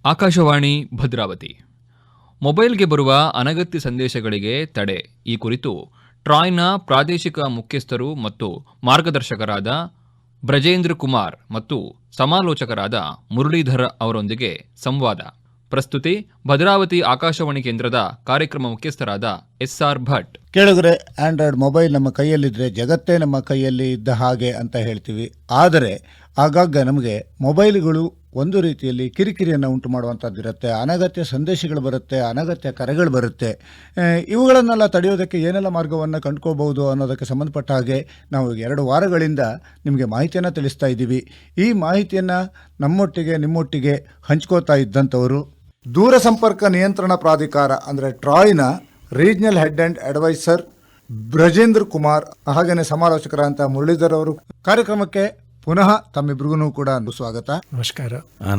ಆಕಾಶವಾಣಿ ಭದ್ರಾವತಿ. ಮೊಬೈಲ್ಗೆ ಬರುವ ಅನಗತ್ಯ ಸಂದೇಶಗಳಿಗೆ ತಡೆ ಈ ಕುರಿತು ಟ್ರಾಯ್ನ ಪ್ರಾದೇಶಿಕ ಮುಖ್ಯಸ್ಥರು ಮತ್ತು ಮಾರ್ಗದರ್ಶಕರಾದ ಬ್ರಜೇಂದ್ರ ಕುಮಾರ್ ಮತ್ತು ಸಮಾಲೋಚಕರಾದ ಮುರಳೀಧರ್ ಅವರೊಂದಿಗೆ ಸಂವಾದ. ಪ್ರಸ್ತುತಿ ಭದ್ರಾವತಿ ಆಕಾಶವಾಣಿ ಕೇಂದ್ರದ ಕಾರ್ಯಕ್ರಮ ಮುಖ್ಯಸ್ಥರಾದ SR ಭಟ್. ಕೇಳಿದ್ರೆ ಆಂಡ್ರಾಯ್ಡ್ ಮೊಬೈಲ್ ನಮ್ಮ ಕೈಯಲ್ಲಿದ್ದರೆ ಜಗತ್ತೇ ನಮ್ಮ ಕೈಯಲ್ಲಿ ಇದ್ದ ಹಾಗೆ ಅಂತ ಹೇಳ್ತೀವಿ. ಆದರೆ ಆಗಾಗ ನಮಗೆ ಮೊಬೈಲ್ಗಳು ಒಂದು ರೀತಿಯಲ್ಲಿ ಕಿರಿಕಿರಿಯನ್ನು ಉಂಟು ಮಾಡುವಂಥದ್ದಿರುತ್ತೆ. ಅನಗತ್ಯ ಸಂದೇಶಗಳು ಬರುತ್ತೆ, ಅನಗತ್ಯ ಕರೆಗಳು ಬರುತ್ತೆ. ಇವುಗಳನ್ನೆಲ್ಲ ತಡೆಯೋದಕ್ಕೆ ಏನೆಲ್ಲ ಮಾರ್ಗವನ್ನು ಕಂಡುಕೋಬಹುದು ಅನ್ನೋದಕ್ಕೆ ಸಂಬಂಧಪಟ್ಟ ಹಾಗೆ ನಾವು 2 ವಾರಗಳಿಂದ ನಿಮಗೆ ಮಾಹಿತಿಯನ್ನು ತಿಳಿಸ್ತಾ ಇದ್ದೀವಿ. ಈ ಮಾಹಿತಿಯನ್ನು ನಮ್ಮೊಟ್ಟಿಗೆ ನಿಮ್ಮೊಟ್ಟಿಗೆ ಹಂಚ್ಕೋತಾ ಇದ್ದಂಥವರು ದೂರ ಸಂಪರ್ಕ ನಿಯಂತ್ರಣ ಪ್ರಾಧಿಕಾರ ಅಂದರೆ ಟ್ರಾಯ್ನ regional head and advisor Brajendra Kumar, ಹಾಗೆಯೇ ಸಮಾಲೋಚಕರಂತ ಮುರಳೀಧರ್ ಅವರು. ಕಾರ್ಯಕ್ರಮಕ್ಕೆ ಪುನಃ ತಮ್ಮಿಬ್ರಿಗೂ ಕೂಡ ಸ್ವಾಗತ. ನಮಸ್ಕಾರ.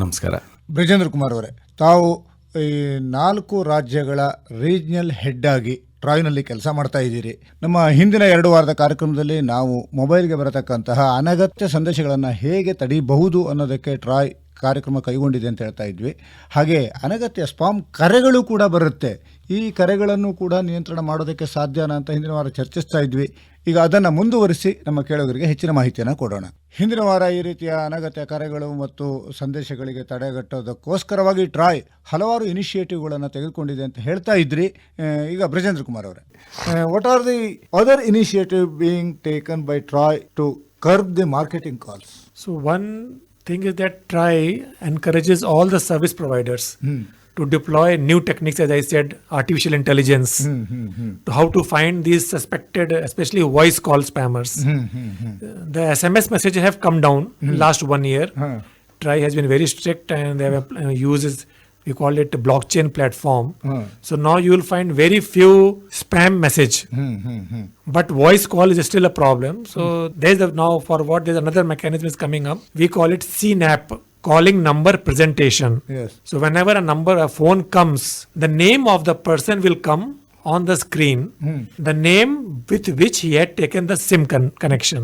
ನಮಸ್ಕಾರ. ಬ್ರಜೇಂದ್ರ ಕುಮಾರ್ ಅವರೇ, ತಾವು ಈ 4 ರಾಜ್ಯಗಳ ರೀಜನಲ್ ಹೆಡ್ ಆಗಿ ಟ್ರಾಯ್ನಲ್ಲಿ ಕೆಲಸ ಮಾಡ್ತಾ ಇದ್ದೀರಿ. ನಮ್ಮ ಹಿಂದಿನ 2 ವಾರದ ಕಾರ್ಯಕ್ರಮದಲ್ಲಿ ನಾವು ಮೊಬೈಲ್ಗೆ ಬರತಕ್ಕಂತಹ ಅನಗತ್ಯ ಸಂದೇಶಗಳನ್ನು ಹೇಗೆ ತಡೆಯಬಹುದು ಅನ್ನೋದಕ್ಕೆ ಟ್ರಾಯ್ ಕಾರ್ಯಕ್ರಮ ಕೈಗೊಂಡಿದೆ ಅಂತ ಹೇಳ್ತಾ ಇದ್ವಿ. ಹಾಗೆ ಅನಗತ್ಯ ಸ್ಪಾಮ್ ಕರೆಗಳು ಕೂಡ ಬರುತ್ತೆ. ಈ ಕರೆಗಳನ್ನು ಕೂಡ ನಿಯಂತ್ರಣ ಮಾಡೋದಕ್ಕೆ ಸಾಧ್ಯನಾ ಅಂತ ಹಿಂದಿನ ವಾರ ಚರ್ಚಿಸ್ತಾ ಇದ್ವಿ. ಈಗ ಅದನ್ನು ಮುಂದುವರಿಸಿ ನಮ್ಮ ಕೇಳುಗರಿಗೆ ಹೆಚ್ಚಿನ ಮಾಹಿತಿಯನ್ನು ಕೊಡೋಣ. ಹಿಂದಿನ ವಾರ ಈ ರೀತಿಯ ಅನಗತ್ಯ ಕರೆಗಳು ಮತ್ತು ಸಂದೇಶಗಳಿಗೆ ತಡೆಗಟ್ಟೋದಕ್ಕೋಸ್ಕರವಾಗಿ ಟ್ರಾಯ್ ಹಲವಾರು ಇನಿಷಿಯೇಟಿವ್ಗಳನ್ನು ತೆಗೆದುಕೊಂಡಿದೆ ಅಂತ ಹೇಳ್ತಾ ಇದ್ರಿ. ಈಗ ಬ್ರಜೇಂದ್ರ ಕುಮಾರ್ ಅವರೇ, what are the other initiative being taken by TRAI to curb the marketing calls? So one thing is that TRAI encourages all the service providers to deploy new techniques, as I said, artificial intelligence, to how to find these suspected, especially voice call spammers. The SMS messages have come down last 1 year. TRAI has been very strict and they have uses, we call it a blockchain platform. So now you will find very few spam message. But voice call is still a problem. So there's there's another mechanism is coming up. We call it CNAP, calling number presentation. Yes. So whenever a phone comes, the name of the person will come on the screen, the name with which he had taken the SIM connection.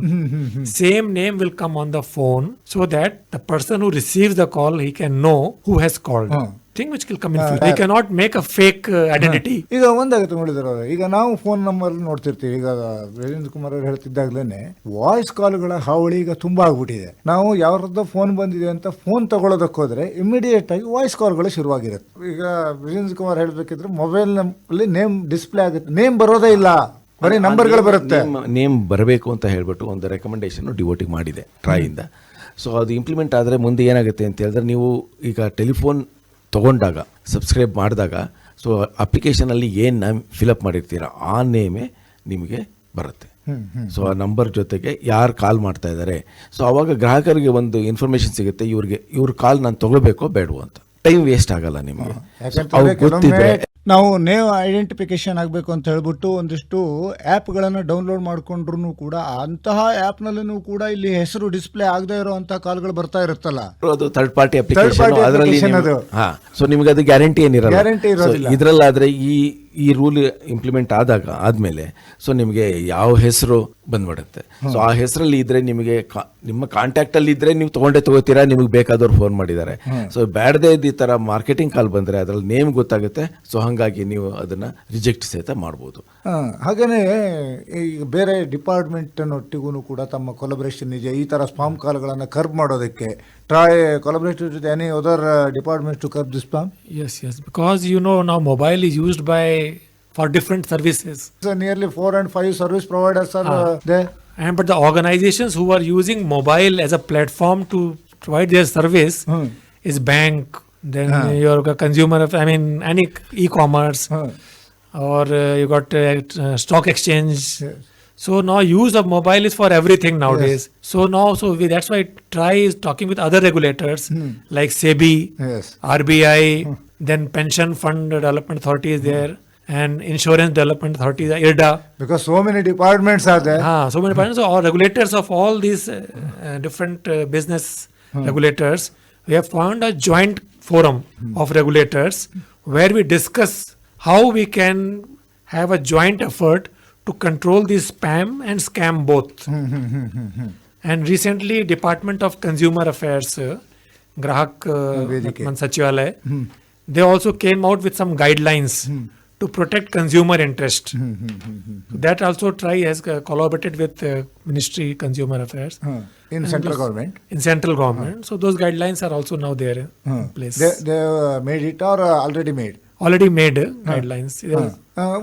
Same name will come on the phone so that the person who receives the call, he can know who has called. Thing which will come in future. They cannot make a fake identity. ಈಗ ಒಂದಾಗುತ್ತೆ ನೋಡಿದ್ರೆ, ಈಗ ನಾವು phone number ನೋಡ್ತಿರ್ತೀವಿ. ಈಗ ಬ್ರಜೇಂದ್ರ ಕುಮಾರ್ ಅವರು ಹೇಳ್ತಿದ್ದಾಗ್ಲೇನೆ voice ಕಾಲ್ಗಳ ಹಾವಳಿ ಈಗ ತುಂಬಾ ಆಗ್ಬಿಟ್ಟಿದೆ. ನಾವು ಯಾವ್ದು ಫೋನ್ ಬಂದಿದೆ ಅಂತ ಫೋನ್ ತಗೊಳ್ಳೋದಕ್ಕೆ ಹೋದ್ರೆ ಇಮಿಡಿಯೇಟ್ ಆಗಿ ವಾಯ್ಸ್ ಕಾಲ್ಗಳು ಶುರುವಾಗಿರುತ್ತೆ. ಈಗ ಬ್ರಜೇಂದ್ರ ಕುಮಾರ್ ಹೇಳ್ಬೇಕಿದ್ರೆ ಮೊಬೈಲ್ ನಲ್ಲಿ ನೇಮ್ ಡಿಸ್ಪ್ಲೇ ಆಗುತ್ತೆ, ನೇಮ್ ಬರೋದೇ ಇಲ್ಲ, ಬರೀ ನಂಬರ್ಗಳು ಬರುತ್ತೆ. ನೇಮ್ ಬರಬೇಕು ಅಂತ ಹೇಳ್ಬಿಟ್ಟು ಒಂದು ರೆಕಮೆಂಡೇಶನ್ ಡಿವೋಟಿ ಮಾಡಿದೆ ಟ್ರಾಯಿಂದ. ಸೊ ಅದು ಇಂಪ್ಲಿಮೆಂಟ್ ಆದರೆ ಮುಂದೆ ಏನಾಗುತ್ತೆ ಅಂತ ಹೇಳಿದ್ರೆ, ನೀವು ಈಗ ಟೆಲಿಫೋನ್ ತೊಗೊಂಡಾಗ ಸಬ್ಸ್ಕ್ರೈಬ್ ಮಾಡಿದಾಗ ಸೊ ಅಪ್ಲಿಕೇಶನಲ್ಲಿ ಏನು ನೇಮ್ ಫಿಲಪ್ ಮಾಡಿರ್ತೀರ ಆ ನೇಮೇ ನಿಮಗೆ ಬರುತ್ತೆ. ಸೊ ಆ ನಂಬರ್ ಜೊತೆಗೆ ಯಾರು ಕಾಲ್ ಮಾಡ್ತಾ ಇದ್ದಾರೆ, ಸೊ ಆವಾಗ ಗ್ರಾಹಕರಿಗೆ ಒಂದು ಇನ್ಫಾರ್ಮೇಷನ್ ಸಿಗುತ್ತೆ, ಇವ್ರ ಕಾಲ್ ನಾನು ತೊಗೋಬೇಕೋ ಬೇಡವೋ ಅಂತ. ಟೈಮ್ ವೇಸ್ಟ್ ಆಗಲ್ಲ ನಿಮಗೆ. ಗೊತ್ತಿದ್ರೆ ನಾವು ನೇಮ್ ಐಡೆಂಟಿಫಿಕೇಶನ್ ಆಗಬೇಕು ಅಂತ ಹೇಳ್ಬಿಟ್ಟು ಒಂದಿಷ್ಟು ಆ್ಯಪ್ಗಳನ್ನು ಡೌನ್ಲೋಡ್ ಮಾಡ್ಕೊಂಡ್ರು ಕೂಡ ಅಂತಹ ಆ್ಯಪ್ನಲ್ಲೂ ಕೂಡ ಇಲ್ಲಿ ಹೆಸರು ಡಿಸ್ಪ್ಲೇ ಆಗದೆ ಇರುವಂತಹ ಕಾಲ್ಗಳು ಬರ್ತಾ ಇರುತ್ತಲ್ಲ, ಅದು ಥರ್ಡ್ ಪಾರ್ಟಿ ಅಪ್ಲಿಕೇಶನ್. ಅದರಲ್ಲಿ ಸೊ ನಿಮಗೆ ಅದು ಗ್ಯಾರಂಟಿ ಏನಿರಲ್ಲ. ಇದರಲ್ಲಾದ್ರೆ ಈ ರೂಲ್ ಇಂಪ್ಲಿಮೆಂಟ್ ಆದ್ಮೇಲೆ ಸೊ ನಿಮಗೆ ಯಾವ ಹೆಸರು ಬಂದ್ಬಿಡುತ್ತೆ. ಸೊ ಆ ಹೆಸರಲ್ಲಿ ಇದ್ರೆ ನಿಮಗೆ ನಿಮ್ಮ ಕಾಂಟ್ಯಾಕ್ಟ್ ಅಲ್ಲಿ ಇದ್ರೆ ನೀವು ತಗೋತೀರಾ, ನಿಮಗೆ ಬೇಕಾದವ್ರು ಫೋನ್ ಮಾಡಿದ್ದಾರೆ. ಸೊ ಬ್ಯಾಡದೇ ಈ ತರ ಮಾರ್ಕೆಟಿಂಗ್ ಕಾಲ್ ಬಂದ್ರೆ ಅದರಲ್ಲಿ ನೇಮ್ ಗೊತ್ತಾಗುತ್ತೆ. ಸೊ ಹಂಗಾಗಿ ನೀವು ಅದನ್ನ ರಿಜೆಕ್ಟ್ ಸಹಿತ ಮಾಡ್ಬೋದು. ಹಾಗೇನೆ ಈಗ ಬೇರೆ ಡಿಪಾರ್ಟ್ಮೆಂಟ್ನೊಟ್ಟಿಗೂ ಕೂಡ ತಮ್ಮ ಕೊಲಬರೇಷನ್ ಇದೆ ಈ ತರ ಸ್ಪಾಮ್ ಕಾಲ್ಗಳನ್ನು ಕರ್ಬ್ ಮಾಡೋದಕ್ಕೆ. TRAI collaborated with any other departments to curb this spam? Yes, because now mobile is used for different services. So nearly 4 and 5 service providers are there. But the organizations who are using mobile as a platform to provide their service is bank, then your consumer, any e-commerce, or you got stock exchange. Yes. So now use of mobile is for everything nowadays. Yes. So that's why TRAI is talking with other regulators like SEBI, RBI, then Pension Fund Development Authority is there, and Insurance Development Authority, IRDA. Because so many departments are there. So many departments. So all regulators of all these different business regulators, we have found a joint forum of regulators where we discuss how we can have a joint effort to control the spam and scam both. And recently Department of Consumer Affairs Grahak Man Sachivalay, they also came out with some guidelines to protect consumer interest. That also TRAI has collaborated with Ministry Consumer Affairs In central government. in central government. So those guidelines are also now there in place. They made it or already made? Already made guidelines.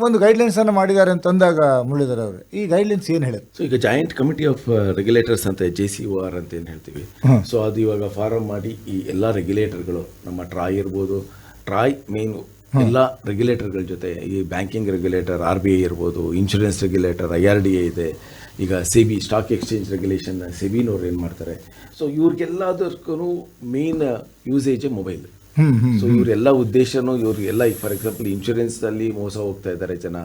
ಒಂದು guidelines ಅನ್ನು ಮಾಡಿದ್ದಾರೆ ಅಂತಂದಾಗ ಮುರಳೀಧರ್ ಅವರು, ಈ guidelines ಏನು ಹೇಳುತ್ತೆ? So ಈಗ joint committee of regulators ಅಂತ JCOR ಅಂತ ಏನು ಹೇಳ್ತೀವಿ, ಸೊ ಅದು ಇವಾಗ ಫಾರಮ್ ಮಾಡಿ ಈ ಎಲ್ಲ ರೆಗ್ಯುಲೇಟರ್ಗಳು ನಮ್ಮ ಟ್ರಾಯ್ ಇರ್ಬೋದು, ಟ್ರಾಯ್ ಮೇನ್ ಎಲ್ಲ ರೆಗ್ಯುಲೇಟರ್ಗಳ ಜೊತೆ ಈ ಬ್ಯಾಂಕಿಂಗ್ ರೆಗ್ಯುಲೇಟರ್ RBI ಇರ್ಬೋದು, ಇನ್ಶೂರೆನ್ಸ್ ರೆಗ್ಯುಲೇಟರ್ IRDA ಇದೆ, ಈಗ SEBI ಸ್ಟಾಕ್ ಎಕ್ಸ್ಚೇಂಜ್ ರೆಗ್ಯುಲೇಷನ್ SEBIನವ್ರು ಏನು ಮಾಡ್ತಾರೆ, ಸೊ ಇವ್ರಿಗೆಲ್ಲದಕ್ಕೂ ಮೇನ್ ಯೂಸೇಜ್ ಮೊಬೈಲ್. ಸೊ ಇವರೆಲ್ಲ ಉದ್ದೇಶನೂ ಇವ್ರಿಗೆಲ್ಲ ಈಗ ಫಾರ್ ಎಕ್ಸಾಂಪಲ್ ಇನ್ಶೂರೆನ್ಸಲ್ಲಿ ಮೋಸ ಹೋಗ್ತಾ ಇದ್ದಾರೆ ಜನ,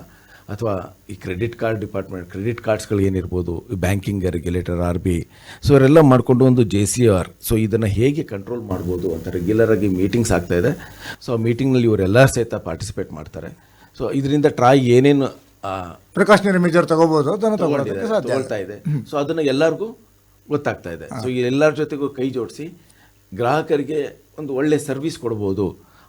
ಅಥವಾ ಈ ಕ್ರೆಡಿಟ್ ಕಾರ್ಡ್ ಡಿಪಾರ್ಟ್ಮೆಂಟ್ ಕ್ರೆಡಿಟ್ ಕಾರ್ಡ್ಸ್ಗಳು ಏನಿರ್ಬೋದು, ಬ್ಯಾಂಕಿಂಗ್ ರೆಗ್ಯುಲೇಟರ್ RBI, ಸೊ ಇವರೆಲ್ಲ ಮಾಡಿಕೊಂಡು ಒಂದು JCOR, ಸೊ ಇದನ್ನು ಹೇಗೆ ಕಂಟ್ರೋಲ್ ಮಾಡ್ಬೋದು ಅಂತ ರೆಗ್ಯುಲರ್ ಆಗಿ ಮೀಟಿಂಗ್ಸ್ ಆಗ್ತಾ ಇದೆ. ಸೊ ಆ ಮೀಟಿಂಗ್ನಲ್ಲಿ ಇವರೆಲ್ಲ ಸಹಿತ ಪಾರ್ಟಿಸಿಪೇಟ್ ಮಾಡ್ತಾರೆ. ಸೊ ಇದರಿಂದ ಟ್ರಾಯ್ ಏನೇನು ಪ್ರಿಕಾಷನರಿ ಮೆಜರ್ ತಗೋಬಹುದು ಅದನ್ನು ತಗೊಳ್ತಾ ಇದೆ, ಸೊ ಅದನ್ನು ಎಲ್ಲರಿಗೂ ಗೊತ್ತಾಗ್ತಾ ಇದೆ. ಸೊ ಈ ಎಲ್ಲರ ಜೊತೆಗೂ ಕೈ ಜೋಡಿಸಿ ಗ್ರಾಹಕರಿಗೆ ಒಂದು ಒಳ್ಳೆ ಸರ್ವಿಸ್ ಕೊಡ್ಬೋದು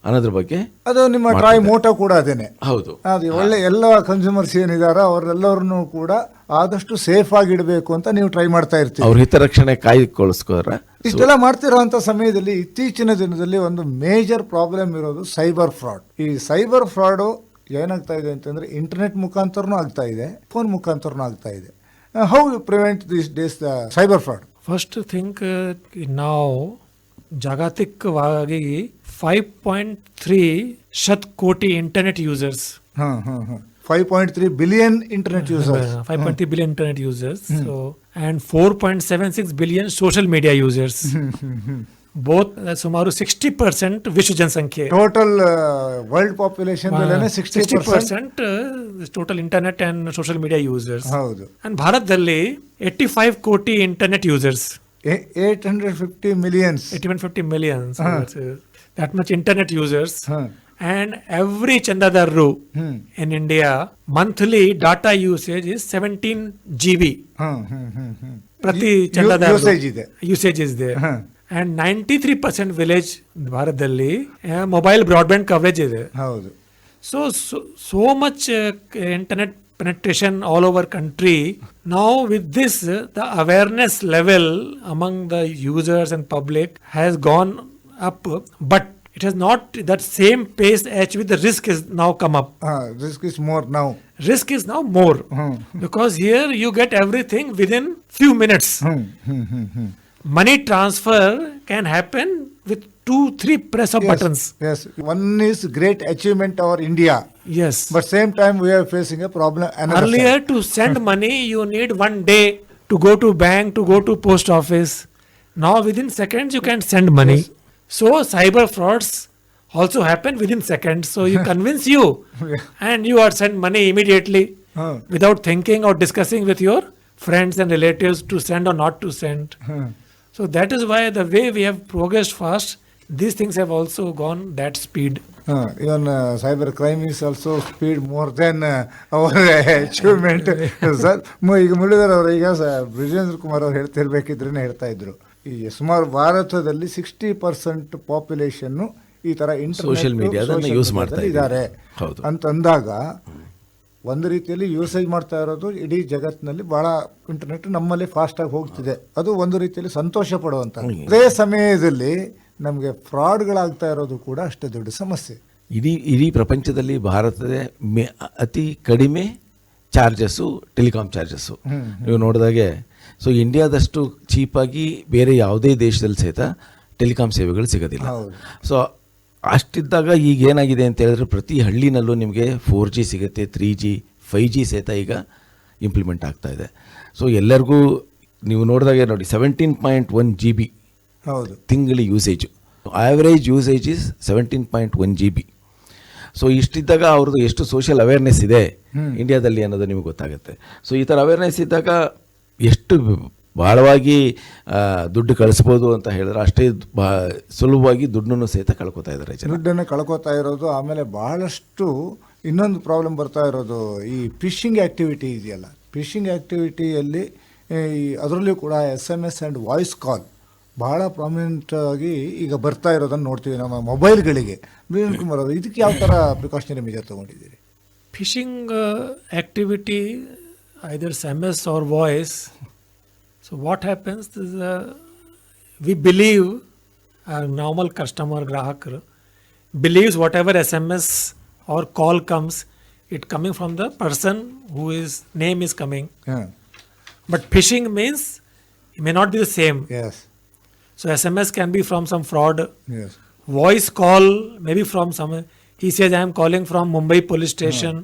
ಅನ್ನೋದ್ರ ಬಗ್ಗೆ ಅದು ನಿಮ್ಮ ಟ್ರಾಯ್ ಮೋಟೋ ಕೂಡ ಅದೇನೆ. ಹೌದು, ಅದು ಒಳ್ಳೆ ಎಲ್ಲ ಕನ್ಸ್ಯೂಮರ್ಸ್ ಏನಿದಾರೋ ಅವರೆಲ್ಲರನ್ನು ಕೂಡ ಆದಷ್ಟು ಸೇಫ್ ಆಗಿ ಇಡಬೇಕು ಅಂತ ನೀವು ಟ್ರೈ ಮಾಡ್ತಾ ಇರ್ತೀವಿ. ಅವ್ರ ಹಿತರಕ್ಷಣೆ ಕಾಯ್ದುಕೊಳ್ಳಿಸ್ಕೋರ ಇಷ್ಟೆಲ್ಲ ಮಾಡ್ತಿರೋಂಥ ಸಮಯದಲ್ಲಿ ಇತ್ತೀಚಿನ ದಿನದಲ್ಲಿ ಒಂದು ಮೇಜರ್ ಪ್ರಾಬ್ಲಮ್ ಇರೋದು ಸೈಬರ್ ಫ್ರಾಡ್. ಈ ಸೈಬರ್ ಫ್ರಾಡು ಏನಾಗ್ತಾ ಇದೆ ಅಂತಂದ್ರೆ ಇಂಟರ್ನೆಟ್ ಮುಖಾಂತರನೂ ಆಗ್ತಾ ಇದೆ, ಫೋನ್ ಮುಖಾಂತರನೂ ಆಗ್ತಾ ಇದೆ. How you prevent this days the cyber fraud? First think now ಜಾಗತಿಕವಾಗಿ 5.3 ಶತಕೋಟಿ internet users. 5.3 billion internet users. 5.3 billion internet users. So, and 4.76 billion social media users. Both ಸುಮಾರು 60% ವಿಶ್ವ ಜನಸಂಖ್ಯೆ. Total world population 60% total internet and social media users. ಹೌದು. And ಭಾರತದಲ್ಲಿ 85 ಕೋಟಿ internet users. 850 millions. 850 millions. That much internet users. And every Chandadaru in India, monthly data usage is 17 GB. Prati Chandadaru usage is there. And 93% village ಭಾರತದಲ್ಲಿ mobile broadband coverage ಇದೆ. ಹೌದು. So much internet penetration all over country. Now with this, the awareness level among the users and public has gone up, but it has not that same pace at which the risk is now come up. Risk is more now. Risk is now more because here you get everything within few minutes. Money transfer can happen with 2-3 press of buttons. Yes, one is great achievement over India. Yes, but same time we are facing a problem. Earlier to send money you need 1 day to go to bank, to go to post office. Now within seconds you can send money. Yes. So cyber frauds also happen within seconds. So you convince you and you are send money immediately without thinking or discussing with your friends and relatives to send or not to send. So that is why the way we have progressed fast, these things have also gone that speed. Even cyber crime is also speed more than our achievement. Sir, ಈಗ ಮುರಳೀಧರ್ ಅವರು ಈಗ ಬ್ರಿಜೇಂದ್ರ ಕುಮಾರ್ ಅವರು ಹೇಳ್ತಿರ್ಬೇಕಿದ್ರೇನೆ ಹೇಳ್ತಾ ಇದ್ರು, ಈ ಸುಮಾರು ಭಾರತದಲ್ಲಿ 60% population ಈ ತರ ಸೋಷಿಯಲ್ ಮೀಡಿಯಾ ಯೂಸ್ ಮಾಡ್ತಾ ಇದ್ದಾರೆ ಅಂತಂದಾಗ ಒಂದು ರೀತಿಯಲ್ಲಿ ಯೂಸೇಜ್ ಮಾಡ್ತಾ ಇರೋದು ಇಡೀ ಜಗತ್ತಿನಲ್ಲಿ ಬಹಳ ಇಂಟರ್ನೆಟ್ ನಮ್ಮಲ್ಲಿ ಫಾಸ್ಟ್ ಆಗಿ ಹೋಗ್ತಿದೆ. ಅದು ಒಂದು ರೀತಿಯಲ್ಲಿ ಸಂತೋಷ ಪಡುವಂತ. ಅದೇ ಸಮಯದಲ್ಲಿ ನಮಗೆ ಫ್ರಾಡ್ಗಳಾಗ್ತಾ ಇರೋದು ಕೂಡ ಅಷ್ಟೇ ದೊಡ್ಡ ಸಮಸ್ಯೆ. ಇಡೀ ಪ್ರಪಂಚದಲ್ಲಿ ಭಾರತದ ಅತಿ ಕಡಿಮೆ ಚಾರ್ಜಸ್ಸು ಟೆಲಿಕಾಂ ಚಾರ್ಜಸ್ಸು ನೀವು ನೋಡಿದಾಗೆ. ಸೊ ಇಂಡಿಯಾದಷ್ಟು ಚೀಪಾಗಿ ಬೇರೆ ಯಾವುದೇ ದೇಶದಲ್ಲಿ ಸಹಿತ ಟೆಲಿಕಾಂ ಸೇವೆಗಳು ಸಿಗೋದಿಲ್ಲ. ಸೊ ಅಷ್ಟಿದ್ದಾಗ ಈಗ ಏನಾಗಿದೆ ಅಂತ ಹೇಳಿದ್ರೆ ಪ್ರತಿ ಹಳ್ಳಿನಲ್ಲೂ ನಿಮಗೆ 4G ಸಿಗುತ್ತೆ, 3G 5G ಸಹಿತ ಈಗ ಇಂಪ್ಲಿಮೆಂಟ್ ಆಗ್ತಾ ಇದೆ. ಸೊ ಎಲ್ಲರಿಗೂ ನೀವು ನೋಡಿದಾಗೆ ನೋಡಿ 17.1 GB ಹೌದು ತಿಂಗಳ usage. Average usage is 17.1 GB. So ಇಷ್ಟಿದ್ದಾಗ ಅವ್ರದ್ದು ಎಷ್ಟು ಸೋಷಿಯಲ್ ಅವೇರ್ನೆಸ್ ಇದೆ ಇಂಡಿಯಾದಲ್ಲಿ ಅನ್ನೋದು ನಿಮಗೆ ಗೊತ್ತಾಗುತ್ತೆ. ಸೊ ಈ ಥರ ಅವೇರ್ನೆಸ್ ಇದ್ದಾಗ ಎಷ್ಟು ಬಹಳವಾಗಿ ದುಡ್ಡು ಕಳಿಸ್ಬೋದು ಅಂತ ಹೇಳಿದ್ರೆ ಅಷ್ಟೇ ಸುಲಭವಾಗಿ ದುಡ್ಡನ್ನು ಸಹಿತ ಕಳ್ಕೊತಾ ಇದ್ದಾರೆ. ದುಡ್ಡನ್ನು ಕಳ್ಕೊತಾ ಇರೋದು. ಆಮೇಲೆ ಬಹಳಷ್ಟು ಇನ್ನೊಂದು ಪ್ರಾಬ್ಲಮ್ ಬರ್ತಾ ಇರೋದು ಈ ಫಿಶಿಂಗ್ ಆ್ಯಕ್ಟಿವಿಟಿ ಇದೆಯಲ್ಲ. ಫಿಶಿಂಗ್ ಆ್ಯಕ್ಟಿವಿಟಿಯಲ್ಲಿ ಅದರಲ್ಲೂ ಕೂಡ SMS ಆ್ಯಂಡ್ ವಾಯ್ಸ್ ಕಾಲ್ ಬಹಳ ಪ್ರಾಮಿನೆಂಟ್ ಆಗಿ ಈಗ ಬರ್ತಾ ಇರೋದನ್ನು ನೋಡ್ತೀವಿ ನಮ್ಮ ಮೊಬೈಲ್ಗಳಿಗೆ. ವೀರೇಂದ್ರ ಕುಮಾರ್ ಅವರು, ಇದಕ್ಕೆ ಯಾವ ಥರ ಪ್ರಿಕಾಷನರಿ ಮೆಜರ್ ತೊಗೊಂಡಿದ್ದೀರಿ? Phishing activity, either SMS or voice. So what happens is we believe, a normal customer grahak believes whatever SMS or call comes, it coming from the person who is name is coming. ಹಾಂ, But phishing means it may not be the same. Yes So SMS can be from some fraud. Yes Voice call maybe from some. He says I am calling from Mumbai police station,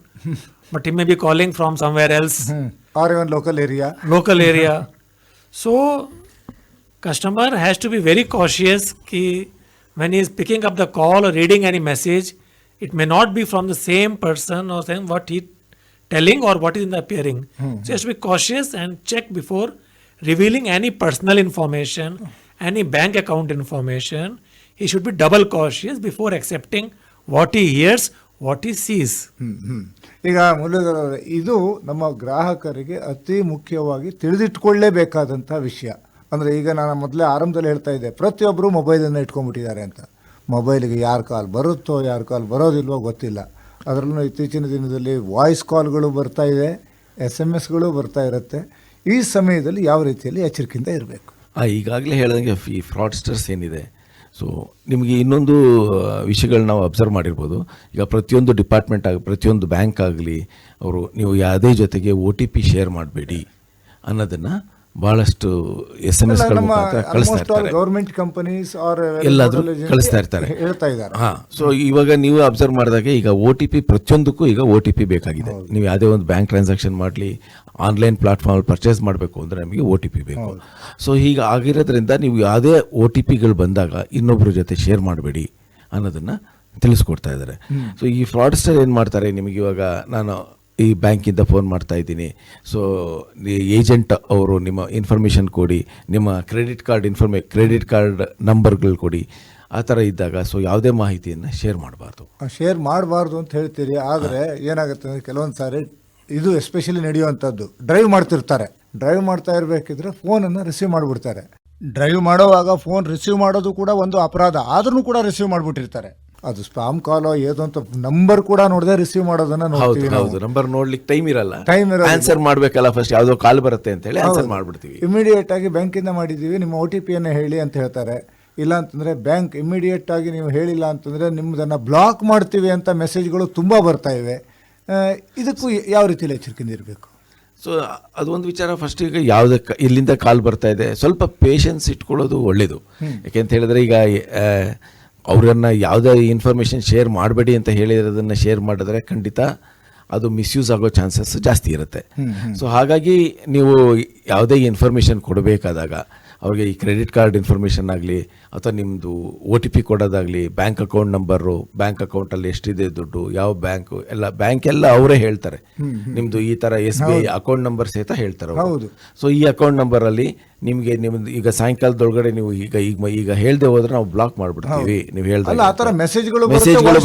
but he may be calling from somewhere else, or even local area. local area. So customer has to be very cautious ki when he is picking up the call or reading any message, it may not be from the same person or same what he telling or what is in the appearing. So he has to be cautious and check before revealing any personal information, any bank account information. He should be double cautious before accepting what he hears, what he sees. ಈಗ ಮುರಳೀಧರ್ ಅವರೇ, ಇದು ನಮ್ಮ ಗ್ರಾಹಕರಿಗೆ ಅತಿ ಮುಖ್ಯವಾಗಿ ತಿಳಿದಿಟ್ಕೊಳ್ಳೇಬೇಕಾದಂಥ ವಿಷಯ. ಅಂದರೆ ಈಗ ನಾನು ಮೊದಲೇ ಆರಂಭದಲ್ಲಿ ಹೇಳ್ತಾ ಇದ್ದೆ, ಪ್ರತಿಯೊಬ್ಬರು ಮೊಬೈಲನ್ನು ಇಟ್ಕೊಂಡ್ಬಿಟ್ಟಿದ್ದಾರೆ ಅಂತ. ಮೊಬೈಲಿಗೆ ಯಾರು ಕಾಲ್ ಬರುತ್ತೋ ಯಾರು ಕಾಲ್ ಬರೋದಿಲ್ವೋ ಗೊತ್ತಿಲ್ಲ. ಅದರಲ್ಲೂ ಇತ್ತೀಚಿನ ದಿನದಲ್ಲಿ ವಾಯ್ಸ್ ಕಾಲ್ಗಳು ಬರ್ತಾ ಇದೆ, SMS ಬರ್ತಾ ಇರುತ್ತೆ. ಈ ಸಮಯದಲ್ಲಿ ಯಾವ ರೀತಿಯಲ್ಲಿ ಎಚ್ಚರಿಕೆಯಿಂದ ಇರಬೇಕು? ಈಗಾಗಲೇ ಹೇಳಿದಂಗೆ ಈ ಫ್ರಾಡ್ಸ್ಟರ್ಸ್ ಏನಿದೆ, ಸೊ ನಿಮಗೆ ಇನ್ನೊಂದು ವಿಷಯಗಳು ನಾವು ಅಬ್ಸರ್ವ್ ಮಾಡಿರ್ಬೋದು. ಈಗ ಪ್ರತಿಯೊಂದು ಡಿಪಾರ್ಟ್ಮೆಂಟ್ ಪ್ರತಿಯೊಂದು ಬ್ಯಾಂಕ್ ಆಗಲಿ, ಅವರು ನೀವು ಯಾವುದೇ ಜೊತೆಗೆ OTP ಶೇರ್ ಮಾಡಬೇಡಿ ಅನ್ನೋದನ್ನು ಭಾಳಷ್ಟು SMS ಮುಖಾಂತರ ಕಳಿಸ್ತಾ ಇರ್ತಾರೆ. ಗವರ್ಮೆಂಟ್ ಕಂಪನೀಸ್ ಎಲ್ಲಾದರೂ ಕಳಿಸ್ತಾ ಇರ್ತಾರೆ, ಹೇಳ್ತಾ ಇದ್ದಾರೆ. ಹಾಂ, ಸೊ ಇವಾಗ ನೀವು ಅಬ್ಸರ್ವ್ ಮಾಡಿದಾಗ ಈಗ OTP ಪ್ರತಿಯೊಂದಕ್ಕೂ ಈಗ OTP ಬೇಕಾಗಿದೆ. ನೀವು ಯಾವುದೇ ಒಂದು ಬ್ಯಾಂಕ್ ಟ್ರಾನ್ಸಾಕ್ಷನ್ ಮಾಡಲಿ, ಆನ್ಲೈನ್ ಪ್ಲಾಟ್ಫಾರ್ಮಲ್ಲಿ ಪರ್ಚೇಸ್ ಮಾಡಬೇಕು ಅಂದರೆ ನಮಗೆ OTP ಬೇಕು. ಸೊ ಹೀಗೆ ಆಗಿರೋದ್ರಿಂದ ನೀವು ಯಾವುದೇ OTPಗಳು ಬಂದಾಗ ಇನ್ನೊಬ್ಬರ ಜೊತೆ ಶೇರ್ ಮಾಡಬೇಡಿ ಅನ್ನೋದನ್ನು ತಿಳಿಸ್ಕೊಡ್ತಾ ಇದ್ದಾರೆ. ಸೊ ಈ ಫ್ರಾಡ್ಸ್ಟರ್ ಏನು ಮಾಡ್ತಾರೆ, ನಿಮಗೆ ಇವಾಗ ನಾನು ಈ ಬ್ಯಾಂಕಿಂದ ಫೋನ್ ಮಾಡ್ತಾ ಇದ್ದೀನಿ, ಸೊ ಏಜೆಂಟ್ ಅವರು ನಿಮ್ಮ ಇನ್ಫಾರ್ಮೇಷನ್ ಕೊಡಿ, ನಿಮ್ಮ ಕ್ರೆಡಿಟ್ ಕಾರ್ಡ್ ನಂಬರ್ಗಳು ಕೊಡಿ, ಆ ಥರ ಇದ್ದಾಗ ಸೊ ಯಾವುದೇ ಮಾಹಿತಿಯನ್ನು ಶೇರ್ ಮಾಡಬಾರ್ದು ಅಂತ ಹೇಳ್ತೀರಿ. ಆದರೆ ಏನಾಗುತ್ತೆ ಅಂದರೆ ಕೆಲವೊಂದು ಸಾರಿ ಇದು ಎಸ್ಪೆಷಲಿ ನಡೆಯುವಂಥದ್ದು, ಡ್ರೈವ್ ಮಾಡ್ತಾ ಇರಬೇಕಿದ್ರೆ ಫೋನನ್ನು ರಿಸೀವ್ ಮಾಡಿಬಿಡ್ತಾರೆ. ಡ್ರೈವ್ ಮಾಡೋವಾಗ ಫೋನ್ ರಿಸೀವ್ ಮಾಡೋದು ಕೂಡ ಒಂದು ಅಪರಾಧ, ಆದ್ರೂ ಕೂಡ ರಿಸೀವ್ ಮಾಡಿಬಿಟ್ಟಿರ್ತಾರೆ. ಅದು ಸ್ಪಾಮ್ ಕಾಲೋ ಏದು ಅಂತ ನಂಬರ್ ಕೂಡ ನೋಡದೆ ರಿಸೀವ್ ಮಾಡೋದನ್ನ ನೋಡ್ತೀವಿ. ಹೌದು, ನಂಬರ್ ನೋಡ್ಲಿಕ್ಕೆ ಟೈಮ್ ಇರಲ್ಲ, ಆನ್ಸರ್ ಮಾಡಬೇಕಲ್ಲ, ಫಸ್ಟ್ ಯಾವುದೋ ಕಾಲ್ ಬರುತ್ತೆ ಅಂತ ಹೇಳಿ ಆನ್ಸರ್ ಮಾಡಿಬಿಡ್ತೀವಿ. ಇಮಿಡಿಯೇಟ್ ಆಗಿ ಬ್ಯಾಂಕಿಂದ ಮಾಡಿದ್ದೀವಿ, ನಿಮ್ಮ OTP ಹೇಳಿ ಅಂತ ಹೇಳ್ತಾರೆ. ಇಲ್ಲ ಅಂತಂದರೆ ಬ್ಯಾಂಕ್ ಇಮಿಡಿಯೇಟ್ ಆಗಿ ನೀವು ಹೇಳಿಲ್ಲ ಅಂತಂದರೆ ನಿಮ್ಮದನ್ನು ಬ್ಲಾಕ್ ಮಾಡ್ತೀವಿ ಅಂತ ಮೆಸೇಜ್ಗಳು ತುಂಬ ಬರ್ತಾ ಇವೆ. ಇದಕ್ಕೂ ಯಾವ ರೀತಿಯಲ್ಲಿ ಎಚ್ಚರಿಕೆಯಿಂದ ಇರಬೇಕು? ಸೊ ಅದೊಂದು ವಿಚಾರ. ಫಸ್ಟ್ ಈಗ ಯಾವುದಕ್ಕೆ ಇಲ್ಲಿಂದ ಕಾಲ್ ಬರ್ತಾ ಇದೆ, ಸ್ವಲ್ಪ ಪೇಷನ್ಸ್ ಇಟ್ಕೊಳ್ಳೋದು ಒಳ್ಳೆಯದು. ಯಾಕೆಂತ ಹೇಳಿದ್ರೆ ಈಗ ಅವರನ್ನು ಯಾವುದೇ ಇನ್ಫಾರ್ಮೇಷನ್ ಶೇರ್ ಮಾಡಬೇಡಿ ಅಂತ ಹೇಳಿರೋದನ್ನು ಶೇರ್ ಮಾಡಿದ್ರೆ ಖಂಡಿತ ಅದು ಮಿಸ್ಯೂಸ್ ಆಗೋ ಚಾನ್ಸಸ್ ಜಾಸ್ತಿ ಇರುತ್ತೆ. ಸೊ ಹಾಗಾಗಿ ನೀವು ಯಾವುದೇ ಇನ್ಫಾರ್ಮೇಷನ್ ಕೊಡಬೇಕಾದಾಗ ಅವ್ರಿಗೆ ಈ ಕ್ರೆಡಿಟ್ ಕಾರ್ಡ್ ಇನ್ಫಾರ್ಮೇಷನ್ ಆಗಲಿ ಅಥವಾ ನಿಮ್ಮದು OTP ಕೊಡೋದಾಗಲಿ, ಬ್ಯಾಂಕ್ ಅಕೌಂಟ್ ನಂಬರು, ಬ್ಯಾಂಕ್ ಅಕೌಂಟಲ್ಲಿ ಎಷ್ಟಿದೆ ದುಡ್ಡು, ಯಾವ ಬ್ಯಾಂಕು, ಬ್ಯಾಂಕ್ ಎಲ್ಲ ಅವರೇ ಹೇಳ್ತಾರೆ. ನಿಮ್ಮದು ಈ ಥರ SBI ಅಕೌಂಟ್ ನಂಬರ್ ಸಹಿತ ಹೇಳ್ತಾರೆ. ಸೊ ಈ ಅಕೌಂಟ್ ನಂಬರಲ್ಲಿ ನಿಮ್ಮದು ಈಗ ಸಾಯಂಕಾಲದೊಳಗಡೆ ನೀವು ಈಗ ಹೇಳ್ದೆ ಹೋದ್ರೆ ನಾವು ಬ್ಲಾಕ್ ಮಾಡಿಬಿಡ್ತೀವಿ, ನೀವು ಹೇಳ್ದಾಗ ಮೆಸೇಜ್ಗಳು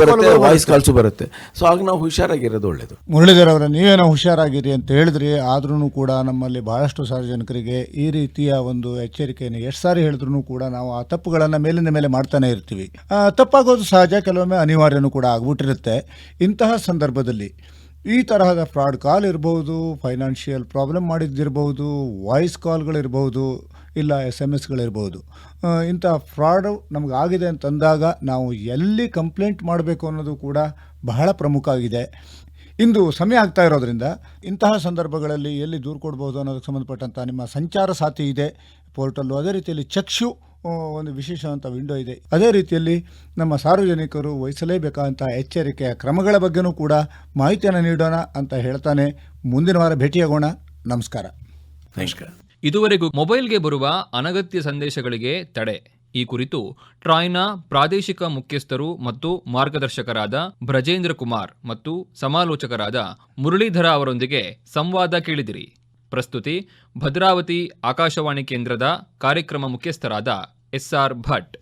ಬರುತ್ತೆ, ವಾಯ್ಸ್ ಕಾಲ್ಸು ಬರುತ್ತೆ. ಸೊ ಆಗ ನಾವು ಹುಷಾರಾಗಿರೋದು ಒಳ್ಳೇದು. ಮುರಳೀಧರ್ ಅವರ, ನೀವೇನೋ ಹುಷಾರಾಗಿರಿ ಅಂತ ಹೇಳಿದ್ರಿ, ಆದ್ರೂ ಕೂಡ ನಮ್ಮಲ್ಲಿ ಬಹಳಷ್ಟು ಸಾರ್ವಜನಿಕರಿಗೆ ಈ ರೀತಿಯ ಒಂದು ಎಚ್ಚರಿಕೆಯನ್ನು ಎಷ್ಟು ಸಾರಿ ಹೇಳಿದ್ರು ಕೂಡ ನಾವು ಆ ತಪ್ಪುಗಳನ್ನು ಮೇಲಿನ ಮೇಲೆ ಮಾಡ್ತಾನೆ ಇರ್ತೀವಿ. ತಪ್ಪಾಗೋದು ಸಹಜ, ಕೆಲವೊಮ್ಮೆ ಅನಿವಾರ್ಯನೂ ಕೂಡ ಆಗ್ಬಿಟ್ಟಿರುತ್ತೆ. ಇಂತಹ ಸಂದರ್ಭದಲ್ಲಿ ಈ ತರಹದ ಫ್ರಾಡ್ ಕಾಲ್ ಇರ್ಬೋದು, ಫೈನಾನ್ಷಿಯಲ್ ಪ್ರಾಬ್ಲಮ್ ಮಾಡಿದ್ದಿರ್ಬೋದು, ವಾಯ್ಸ್ ಕಾಲ್ಗಳಿರ್ಬೋದು, ಇಲ್ಲ SMS ಇಂಥ ಫ್ರಾಡು ನಮಗಾಗಿದೆ ಅಂತಂದಾಗ ನಾವು ಎಲ್ಲಿ ಕಂಪ್ಲೇಂಟ್ ಮಾಡಬೇಕು ಅನ್ನೋದು ಕೂಡ ಬಹಳ ಪ್ರಮುಖ ಆಗಿದೆ. ಇಂದು ಸಮಯ ಆಗ್ತಾ ಇರೋದ್ರಿಂದ ಇಂತಹ ಸಂದರ್ಭಗಳಲ್ಲಿ ಎಲ್ಲಿ ದೂರು ಕೊಡ್ಬೋದು ಅನ್ನೋದಕ್ಕೆ ಸಂಬಂಧಪಟ್ಟಂಥ ನಿಮ್ಮ ಸಂಚಾರ ಸಾಥಿ ಇದೆ ಪೋರ್ಟಲ್ಲು, ಅದೇ ರೀತಿಯಲ್ಲಿ ಚಕ್ಷು ಒಂದು ವಿಶೇಷವಂತ ವಿಂಡೋ ಇದೆ. ಅದೇ ರೀತಿಯಲ್ಲಿ ನಮ್ಮ ಸಾರ್ವಜನಿಕರು ವಹಿಸಲೇಬೇಕಾದಂಥ ಎಚ್ಚರಿಕೆಯ ಕ್ರಮಗಳ ಬಗ್ಗೆನೂ ಕೂಡ ಮಾಹಿತಿಯನ್ನು ನೀಡೋಣ ಅಂತ ಹೇಳ್ತಾನೆ ಮುಂದಿನ ವಾರ ಭೇಟಿಯಾಗೋಣ. ನಮಸ್ಕಾರ. ಇದುವರೆಗೂ ಮೊಬೈಲ್ಗೆ ಬರುವ ಅನಗತ್ಯ ಸಂದೇಶಗಳಿಗೆ ತಡೆ ಈ ಕುರಿತು ಟ್ರಾಯ್ನ ಪ್ರಾದೇಶಿಕ ಮುಖ್ಯಸ್ಥರು ಮತ್ತು ಮಾರ್ಗದರ್ಶಕರಾದ ಬ್ರಜೇಂದ್ರ ಕುಮಾರ್ ಮತ್ತು ಸಮಾಲೋಚಕರಾದ ಮುರಳೀಧರ ಅವರೊಂದಿಗೆ ಸಂವಾದ ಕೇಳಿದಿರಿ. ಪ್ರಸ್ತುತಿ ಭದ್ರಾವತಿ ಆಕಾಶವಾಣಿ ಕೇಂದ್ರದ ಕಾರ್ಯಕ್ರಮ ಮುಖ್ಯಸ್ಥರಾದ SR ಭಟ್.